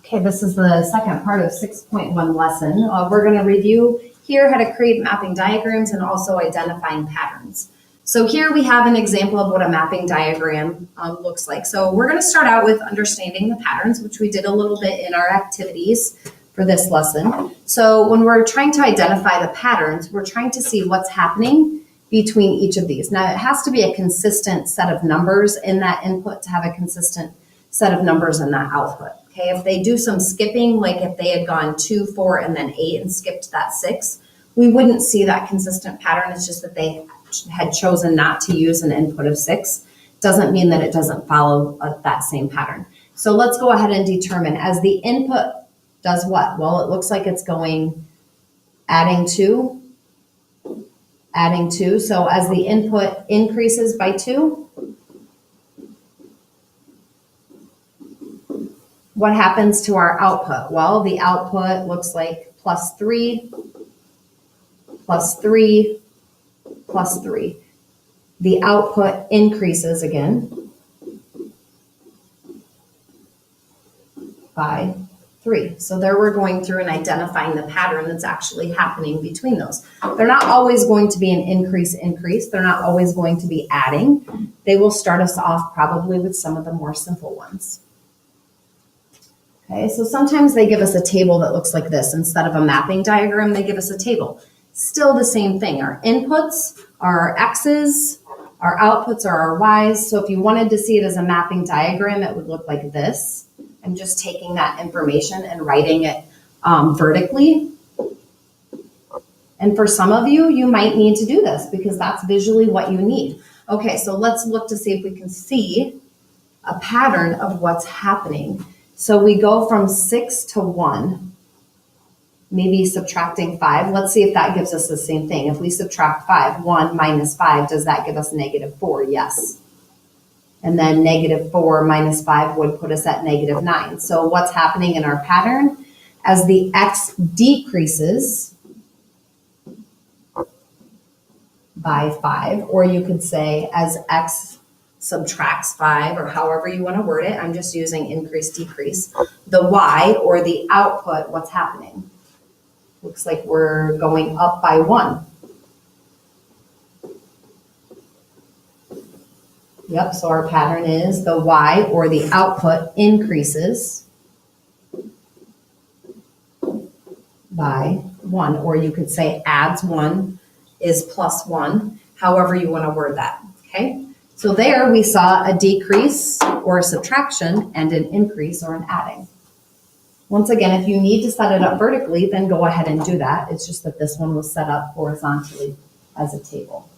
Okay, this is the second part of 6.1 lesson. We're going to review here how to create mapping diagrams and also identifying patterns. So here we have an example of what a mapping diagram looks like. So we're going to start out with understanding the patterns, which we did a little bit in our activities for this lesson. So when we're trying to identify the patterns, we're trying to see what's happening between each of these. Now it has to be a consistent set of numbers in that input to have a consistent set of numbers in that output. Okay, if they do some skipping, like if they had gone 2, 4, and then 8 and skipped that 6, we wouldn't see that consistent pattern. It's just that they had chosen not to use an input of 6. Doesn't mean that it doesn't follow that same pattern. So let's go ahead and determine as the input does what? Well, it looks like it's going adding 2. So as the input increases by 2, what happens to our output? Well, the output looks like plus 3, plus 3, plus 3. The output increases again by 3. So there we're going through and identifying the pattern that's actually happening between those. They're not always going to be an increase. They're not always going to be adding. They will start us off probably with some of the more simple ones. Okay, so sometimes they give us a table that looks like this. Instead of a mapping diagram, they give us a table. Still the same thing. Our inputs are our X's, our outputs are our Y's. So if you wanted to see it as a mapping diagram, it would look like this. I'm just taking that information and writing it vertically. And for some of you, you might need to do this because that's visually what you need. Okay, so let's look to see if we can see a pattern of what's happening. So we go from 6 to 1, maybe subtracting 5. Let's see if that gives us the same thing. If we subtract 5, 1 minus 5, does that give us negative 4? Yes. And then negative 4 minus 5 would put us at negative 9. So what's happening in our pattern? As the X decreases by 5, or you could say as X subtracts 5, or however you want to word it. I'm just using increase, decrease. The Y, or the output, what's happening? Looks like we're going up by 1. Yep, so our pattern is the Y, or the output, increases by 1. Or you could say adds 1 is plus 1, however you want to word that, okay? So there we saw a decrease or a subtraction and an increase or an adding. Once again, if you need to set it up vertically, then go ahead and do that. It's just that this one was set up horizontally as a table.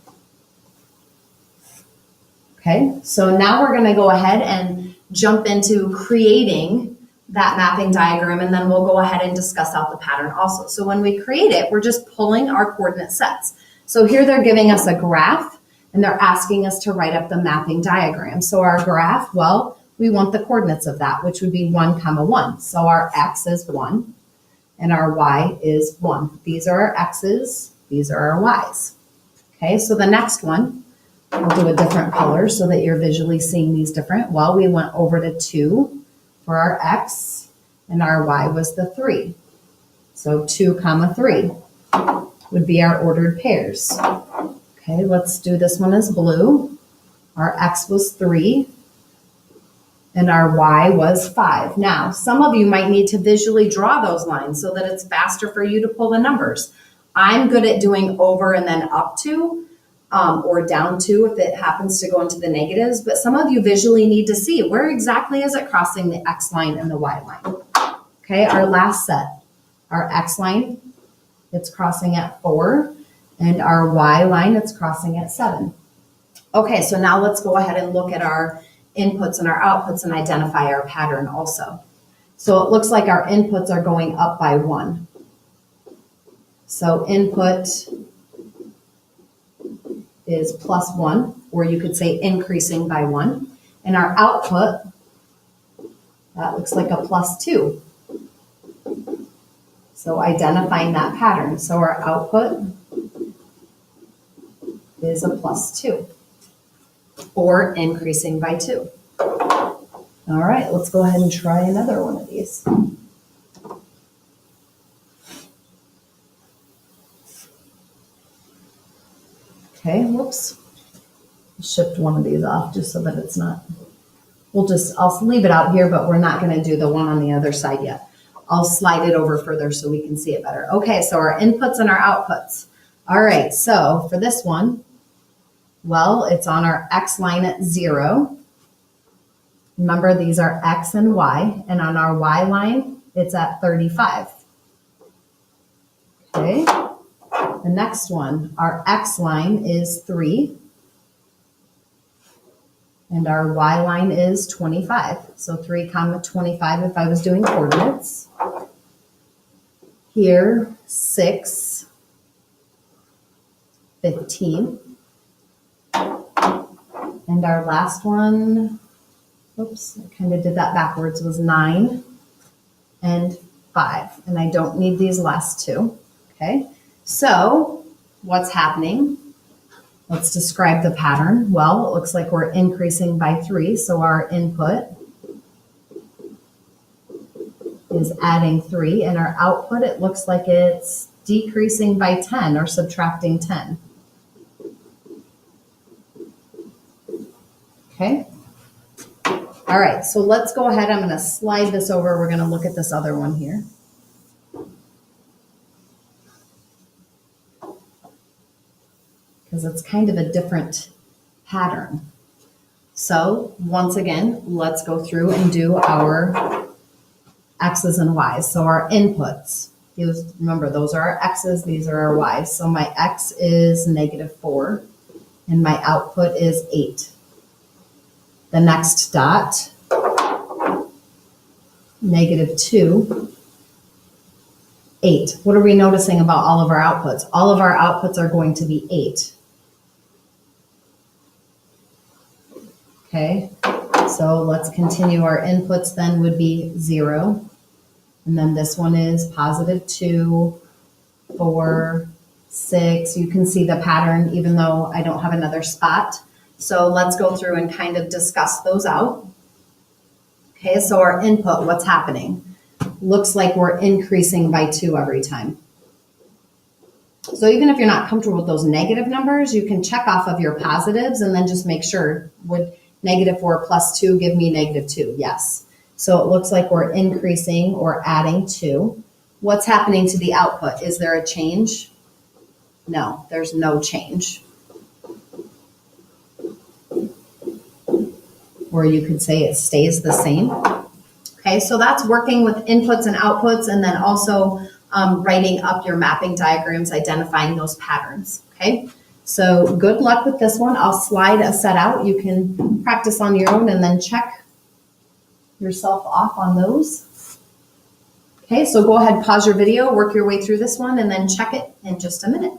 Okay, so now we're going to go ahead and jump into creating that mapping diagram, and then we'll go ahead and discuss out the pattern also. So when we create it, we're just pulling our coordinate sets. So here they're giving us a graph, and they're asking us to write up the mapping diagram. So our graph, well, we want the coordinates of that, which would be 1, 1. So our X is 1, and our Y is 1. These are our X's, these are our Y's. Okay, so the next one, we'll do a different color so that you're visually seeing these different. Well, we went over to 2 for our X, and our Y was the 3. So 2, 3 would be our ordered pairs. Okay, let's do this one as blue. Our X was 3, and our Y was 5. Now, some of you might need to visually draw those lines so that it's faster for you to pull the numbers. I'm good at doing over and then up to, or down to if it happens to go into the negatives, but some of you visually need to see where exactly is it crossing the X line and the Y line. Okay, our last set, our X line, it's crossing at 4, and our Y line, it's crossing at 7. Okay, so now let's go ahead and look at our inputs and our outputs and identify our pattern also. So it looks like our inputs are going up by 1. So input is plus 1, or you could say increasing by 1. And our output, that looks like a plus 2. So identifying that pattern. So our output is a plus 2, or increasing by 2. All right, let's go ahead and try another one of these. Okay, whoops. Shift one of these off just so that it's not, I'll leave it out here, but we're not gonna do the one on the other side yet. I'll slide it over further so we can see it better. Okay, so our inputs and our outputs. All right, so for this one, well, it's on our X line at 0. Remember, these are X and Y, and on our Y line, it's at 35. Okay, the next one, our X line is 3, and our Y line is 25. So 3 comma 25 if I was doing coordinates. Here, 6, 15. And our last one, oops, I kind of did that backwards, was 9 and 5. And I don't need these last two. Okay, so what's happening? Let's describe the pattern. Well, it looks like we're increasing by 3, so our input is adding 3, and our output, it looks like it's decreasing by 10 or subtracting 10. Okay. All right, so let's go ahead. I'm going to slide this over. We're going to look at this other one here. Because it's kind of a different pattern. So once again, let's go through and do our X's and Y's. So our inputs, remember those are our X's, these are our Y's. So my X is -4 and my output is 8. The next dot, -2, 8. What are we noticing about all of our outputs? All of our outputs are going to be 8. Okay, so let's continue. Our inputs then would be 0. And then this one is +2, 4, 6. You can see the pattern even though I don't have another spot. So let's go through and kind of discuss those out. Okay, so our input, what's happening? Looks like we're increasing by 2 every time. So even if you're not comfortable with those negative numbers, you can check off of your positives and then just make sure, would -4 + 2 give me -2? Yes. So it looks like we're increasing or adding 2. What's happening to the output? Is there a change? No, there's no change. Or you could say it stays the same. Okay, so that's working with inputs and outputs, and then also writing up your mapping diagrams, identifying those patterns. Okay, so good luck with this one. I'll slide a set out. You can practice on your own and then check yourself off on those. Okay, so go ahead, pause your video, work your way through this one, and then check it in just a minute.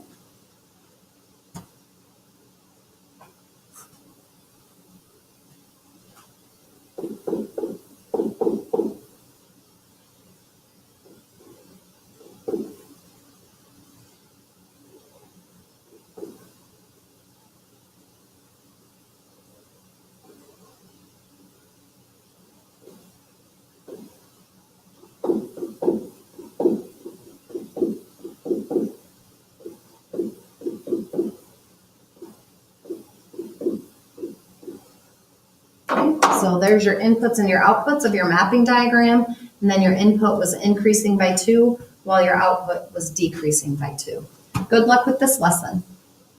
So there's your inputs and your outputs of your mapping diagram. And then your input was increasing by 2 while your output was decreasing by 2. Good luck with this lesson.